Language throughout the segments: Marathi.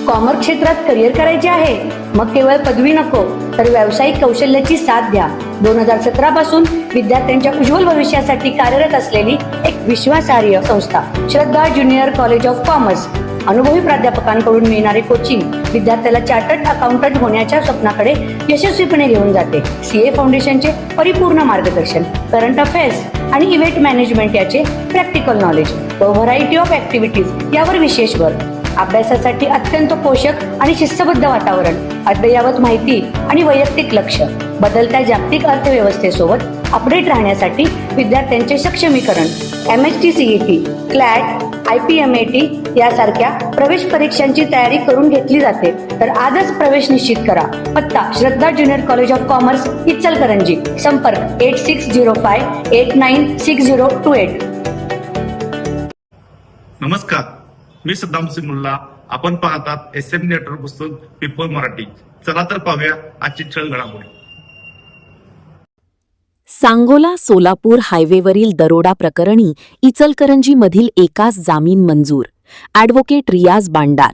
कॉमर्स क्षेत्रात करिअर करायचे आहे? मग केवळ पदवी नको तर व्यावसायिक कौशल्याची साथ द्या. 2017 पासून विद्यार्थ्यांच्या उज्ज्वल भविष्यासाठी कार्यरत असलेली एक विश्वासार्ह संस्था श्रद्धा ज्युनियर कॉलेज ऑफ कॉमर्स. अनुभवी प्राध्यापकांकडून मिळणारे कोचिंग विद्यार्थ्याला चार्टर्ड अकाउंटंट होण्याच्या स्वप्नाकडे यशस्वीपणे घेऊन जाते. सीए फाउंडेशनचे परिपूर्ण मार्गदर्शन, करंट अफेअर्स आणि इव्हेंट मॅनेजमेंट याचे प्रॅक्टिकल नॉलेज व व्हरायटी ऑफ ऍक्टिव्हिटीज यावर विशेष भर. अभ्यासासाठी अत्यंत पोषक आणि शिस्तबद्ध वातावरण, अद्ययावत माहिती आणि वैयक्तिक लक्ष. बदलत्या जागतिक अर्थव्यवस्थेसोबत अपडेट राहण्यासाठी विद्यार्थ्यांचे सक्षमीकरण. MHT CET, CLAT, IPMAT यासारख्या प्रवेश परीक्षांची तयारी करून घेतली जाते. तर आजच प्रवेश निश्चित करा. पत्ता Shraddha junior college of commerce, Ichalkaranji. संपर्क 8605896028. नमस्कार, मी सद्दाम सिमुल्ला. आपण पाहतात SM नेटवर्क पुस्तक पीपल मराठी. चला तर पाहूया आजची ठळक घडामोडी. सांगोला सोलापूर हायवेवरील दरोडा प्रकरणी इचलकरंजीमधील एकास जामीन मंजूर. ॲडव्होकेट रियाज बांडार.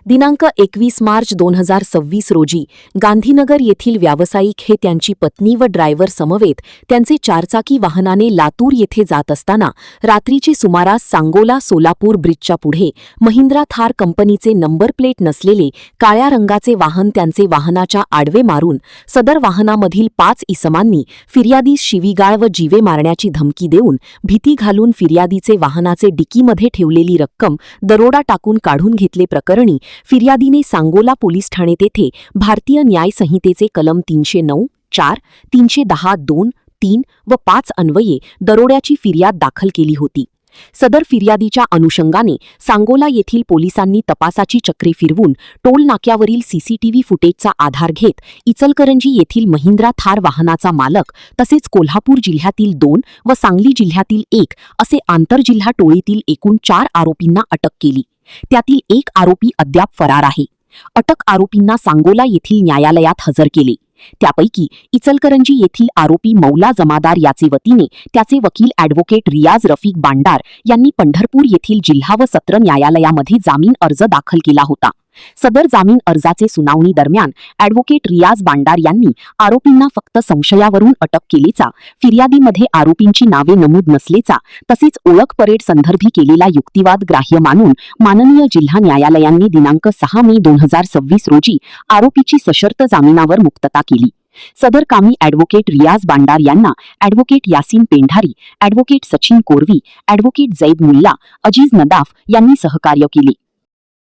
दिनांक 21 मार्च 2026 रोजी गांधीनगर येथील व्यावसायिक हे त्यांची पत्नी व ड्रायव्हर समवेत त्यांचे चारचाकी वाहनाने लातूर येथे जात असताना रात्रीची सुमारास सांगोला सोलापूर ब्रिजच्या पुढे महिंद्रा थार कंपनीचे नंबर प्लेट नसलेले काळ्या रंगाचे वाहन त्यांचे वाहनाच्या आडवे मारून सदर वाहनामधील 5 इसमांनी फिर्यादीस शिवीगाळ व जीवे मारण्याची धमकी देऊन भीती घालून फिर्यादीचे वाहनाचे डिकीमध्ये ठेवलेली रक्कम दरोडा टाकून काढून घेतले. प्रकरणी फिर्यादीने सांगोला पोलीस ठाणे तेथे भारतीय न्याय संहितेचे कलम 309, 4, 310, 2, 3 व 5 अन्वये दरोड्याची फिर्याद दाखल केली होती. सदर फिर्यादीच्या अनुषंगाने सांगोला येथील पोलिसांनी तपासाची चक्रे फिरवून टोल नाक्यावरील CCTV फुटेजचा आधार घेत इचलकरंजी येथील महिंद्रा थार वाहनाचा मालक तसेच कोल्हापूर जिल्ह्यातील 2 व सांगली जिल्ह्यातील 1 असे आंतरजिल्हा टोळीतील एकूण 4 आरोपींना अटक केली. त्यातील एक आरोपी अद्याप फरार आहे. अटक आरोपींना सांगोला येथील न्यायालयात हजर केले. त्यापैकी इचलकरंजी येथील आरोपी मौला जमादार याचे वतीने त्याचे वकील ॲडव्होकेट रियाज रफिक बांडार यांनी पंढरपूर येथील जिल्हा व सत्र न्यायालयामध्ये जामीन अर्ज दाखल केला होता. सदर जामीन अर्जाचे सुनावणी दरम्यान ॲडव्होकेट रियाज बांडार यांनी आरोपींना फक्त संशयावरून अटक केल्याचा, फिर्यादीमध्ये आरोपींची नावे नमूद नसल्याचा तसेच ओळख परेड संदर्भी केलेला युक्तिवाद ग्राह्य मानून माननीय जिल्हा न्यायालयाने दिनांक 6 मे 2026 रोजी आरोपीची सशर्त जामिनावर मुक्तता केली. सदर कामी ॲडव्होकेट रियाज बांडार यांना advocate Yasin Pendhari, advocate Sachin Korvi, advocate Zaid Mulla, Aziz Nadaf यांनी सहकार्य केले.